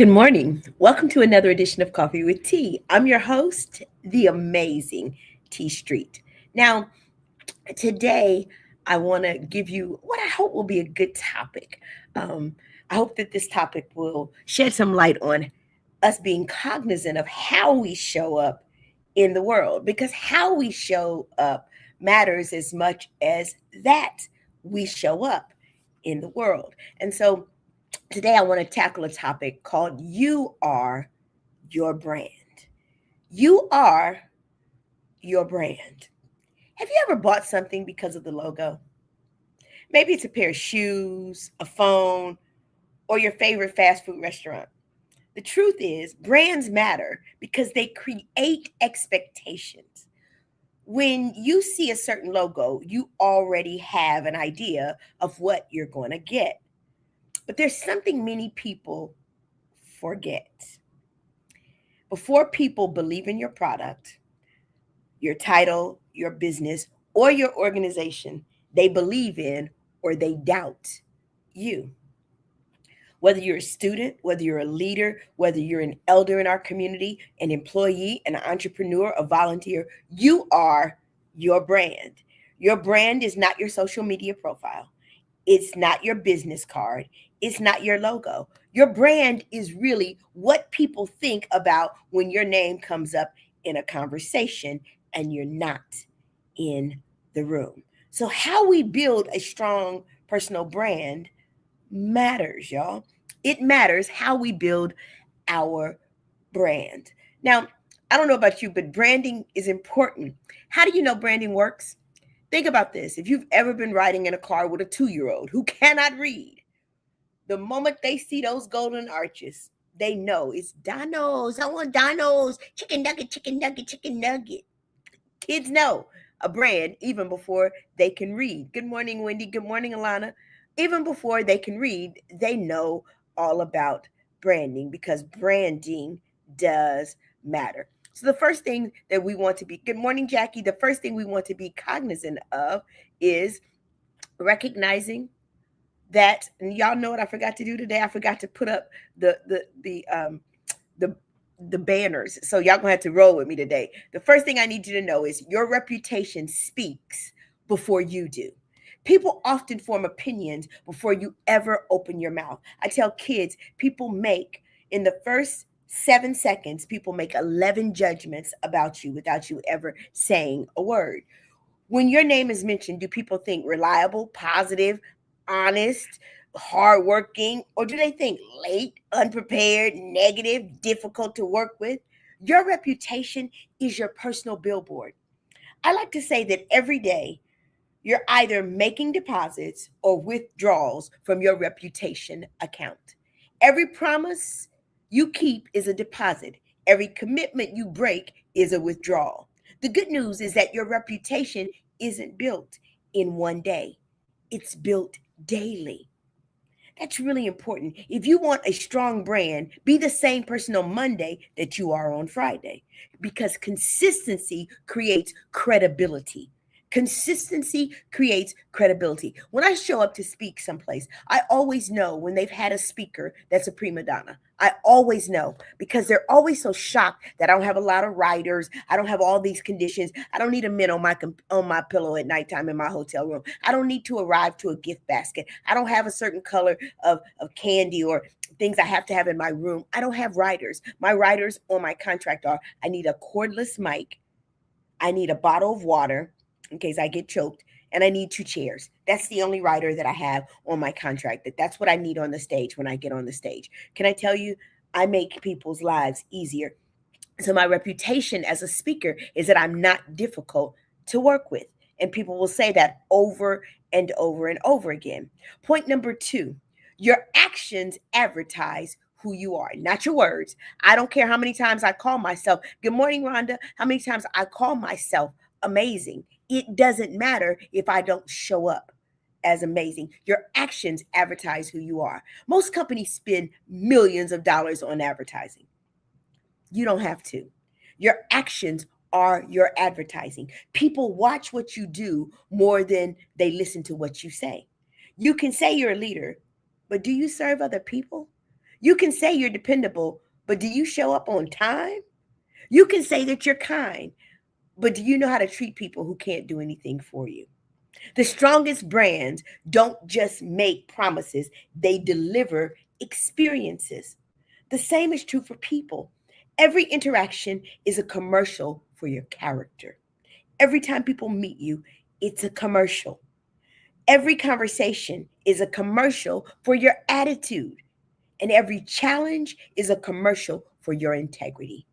Good morning. Welcome to another edition of Coffee with Tea. I'm your host, the amazing T Street. Now, today I want to give you what I hope will be a good topic. Um, I hope that this topic will shed some light on us being cognizant of how we show up in the world, because how we show up matters as much as that we show up in the world. And so, today I want to tackle a topic called You Are Your Brand. You are your brand. Have you ever bought something because of the logo? Maybe it's a pair of shoes, a phone, or your favorite fast food restaurant. The truth is, brands matter because they create expectations. When you see a certain logo, you already have an idea of what you're going to get. But there's something many people forget. Before people believe in your product, your title, your business, or your organization, they believe in or they doubt you. Whether you're a student, whether you're a leader, whether you're an elder in our community, an employee, an entrepreneur, a volunteer, you are your brand. Your brand is not your social media profile. It's not your business card. It's not your logo. Your brand is really what people think about when your name comes up in a conversation and you're not in the room. So, how we build a strong personal brand matters, y'all. It matters how we build our brand. Now, I don't know about you, but branding is important. How do you know branding works? Think about this. If you've ever been riding in a car with a 2 year old who cannot read, the moment they see those golden arches, they know it's Dinos. I want Dinos. Chicken nugget, chicken nugget, chicken nugget. Kids know a brand even before they can read. Good morning, Wendy. Good morning, Alana. Even before they can read, they know all about branding because branding does matter. So, the first thing that we want to be, good morning, Jackie. The first thing we want to be cognizant of is recognizing that, and y'all know what I forgot to do today. I forgot to put up the the banners. So y'all gonna have to roll with me today. The first thing I need you to know is your reputation speaks before you do. People often form opinions before you ever open your mouth. I tell kids, people make in the first 7 seconds, people make 11 judgments about you without you ever saying a word. When your name is mentioned, do people think reliable, positive, honest, hardworking, or do they think late, unprepared, negative, difficult to work with? Your reputation is your personal billboard. I like to say that every day you're either making deposits or withdrawals from your reputation account. Every promise you keep is a deposit. Every commitment you break is a withdrawal. The good news is that your reputation isn't built in one day, it's built daily. That's really important. If you want a strong brand, be the same person on Monday that you are on Friday because consistency creates credibility. Consistency creates credibility. When I show up to speak someplace, I always know when they've had a speaker that's a prima donna. I always know because they're always so shocked that I don't have a lot of writers. I don't have all these conditions. I don't need a mint on my pillow at nighttime in my hotel room. I don't need to arrive to a gift basket. I don't have a certain color of candy or things I have to have in my room. I don't have writers. My writers on my contract are I need a cordless mic, I need a bottle of water in case I get choked, and I need 2 chairs. That's the only writer that I have on my contract. That's what I need on the stage when I get on the stage. Can I tell you, I make people's lives easier. So my reputation as a speaker is that I'm not difficult to work with. And people will say that over and over and over again. Point number 2, your actions advertise who you are, not your words. I don't care how many times I call myself, good morning, Rhonda, how many times I call myself amazing. It doesn't matter if I don't show up as amazing. Your actions advertise who you are. Most companies spend millions of dollars on advertising. You don't have to. Your actions are your advertising. People watch what you do more than they listen to what you say. You can say you're a leader, but do you serve other people? You can say you're dependable, but do you show up on time? You can say that you're kind, but do you know how to treat people who can't do anything for you? The strongest brands don't just make promises, they deliver experiences. The same is true for people. Every interaction is a commercial for your character. Every time people meet you, it's a commercial. Every conversation is a commercial for your attitude. And every challenge is a commercial for your integrity.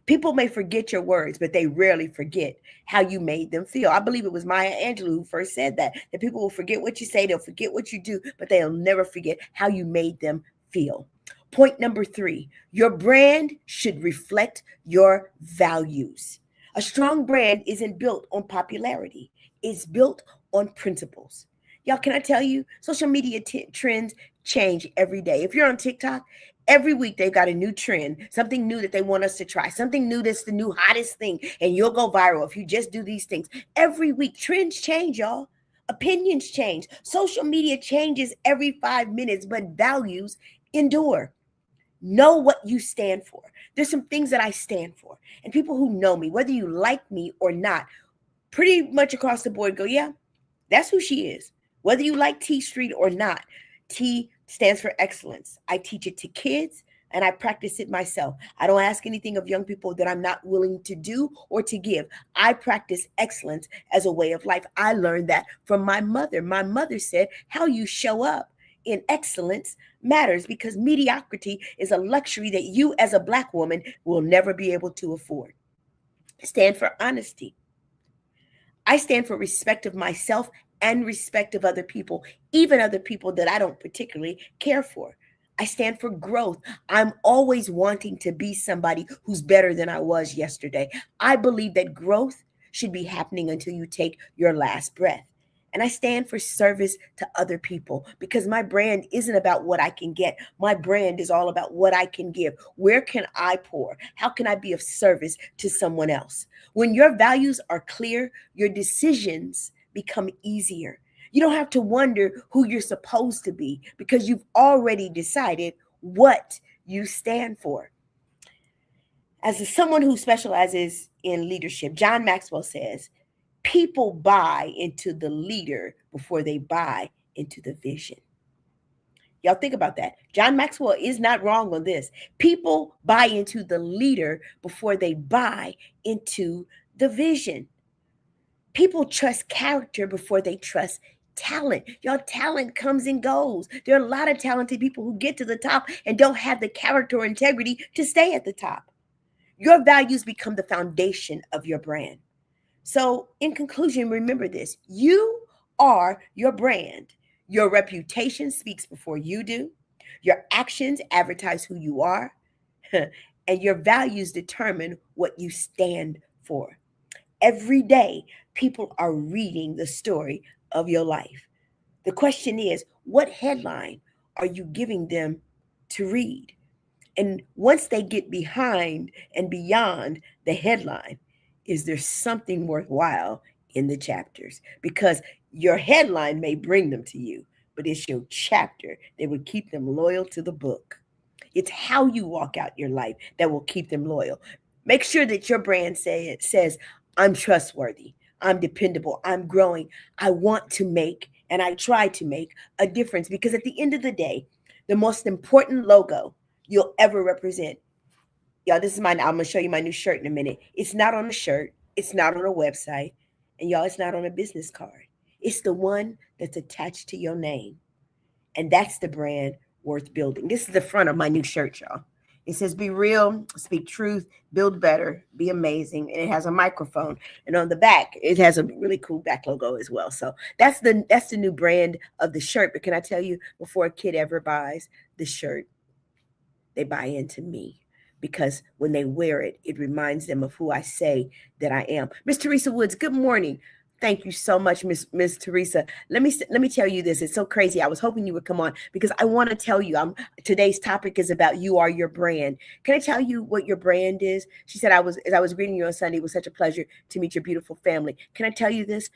People may forget your words, but they rarely forget how you made them feel. I believe it was Maya Angelou who first said that people will forget what you say, they'll forget what you do, but they'll never forget how you made them feel. Point number 3, your brand should reflect your values. A strong brand isn't built on popularity, it's built on principles. Y'all, can I tell you, social media trends change every day. If you're on TikTok, every week they've got a new trend, something new that they want us to try, something new that's the new hottest thing, and you'll go viral if you just do these things. Every week, trends change, y'all. Opinions change. Social media changes every 5 minutes, but values endure. Know what you stand for. There's some things that I stand for. And people who know me, whether you like me or not, pretty much across the board go, yeah, that's who she is. Whether you like T Street or not, T stands for excellence. I teach it to kids and I practice it myself. I don't ask anything of young people that I'm not willing to do or to give. I practice excellence as a way of life. I learned that from my mother. My mother said, how you show up in excellence matters, because mediocrity is a luxury that you as a Black woman will never be able to afford. Stand for honesty. I stand for respect of myself and respect of other people, even other people that I don't particularly care for. I stand for growth. I'm always wanting to be somebody who's better than I was yesterday. I believe that growth should be happening until you take your last breath. And I stand for service to other people, because my brand isn't about what I can get. My brand is all about what I can give. Where can I pour? How can I be of service to someone else? When your values are clear, your decisions become easier. You don't have to wonder who you're supposed to be, because you've already decided what you stand for. As someone who specializes in leadership, John Maxwell says, people buy into the leader before they buy into the vision. Y'all think about that. John Maxwell is not wrong on this. People buy into the leader before they buy into the vision. People trust character before they trust talent. Y'all, talent comes and goes. There are a lot of talented people who get to the top and don't have the character or integrity to stay at the top. Your values become the foundation of your brand. So, in conclusion, remember this: you are your brand. Your reputation speaks before you do. Your actions advertise who you are. And your values determine what you stand for. Every day, people are reading the story of your life. The question is, what headline are you giving them to read? And once they get behind and beyond the headline, is there something worthwhile in the chapters? Because your headline may bring them to you, but it's your chapter that would keep them loyal to the book. It's how you walk out your life that will keep them loyal. Make sure that your brand says, I'm trustworthy, I'm dependable, I'm growing, I want to make, and I try to make a difference. Because at the end of the day, the most important logo you'll ever represent, y'all, this is mine. I'm gonna show you my new shirt in a minute. It's not on a shirt, it's not on a website, and y'all, it's not on a business card. It's the one that's attached to your name. And that's the brand worth building. This is the front of my new shirt, y'all. It says, be real, speak truth, build better, be amazing. And it has a microphone. And on the back, it has a really cool back logo as well. So that's the new brand of the shirt. But can I tell you, before a kid ever buys the shirt, they buy into me. Because when they wear it, it reminds them of who I say that I am. Miss Teresa Woods, good morning. Thank you so much, Miss Teresa. Let me tell you this. It's so crazy. I was hoping you would come on, because I want to tell you, today's topic is about you are your brand. Can I tell you what your brand is? She said, as I was greeting you on Sunday, it was such a pleasure to meet your beautiful family. Can I tell you this?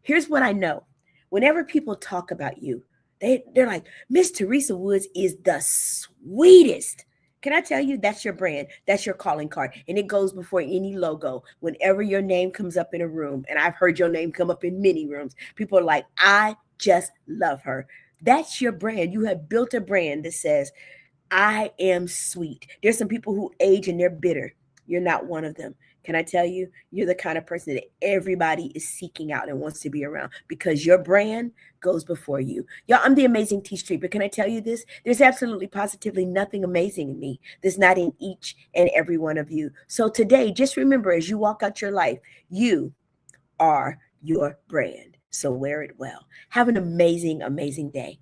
Here's what I know. Whenever people talk about you, They're like, Miss Teresa Woods is the sweetest. Can I tell you, that's your brand, that's your calling card, and it goes before any logo. Whenever your name comes up in a room, and I've heard your name come up in many rooms, people are like, I just love her. That's your brand. You have built a brand that says, I am sweet. There's some people who age and they're bitter. You're not one of them. Can I tell you, you're the kind of person that everybody is seeking out and wants to be around because your brand goes before you. Y'all, I'm the amazing T Street, but can I tell you this? There's absolutely positively nothing amazing in me that's not in each and every one of you. So today, just remember as you walk out your life, you are your brand. So wear it well. Have an amazing, amazing day.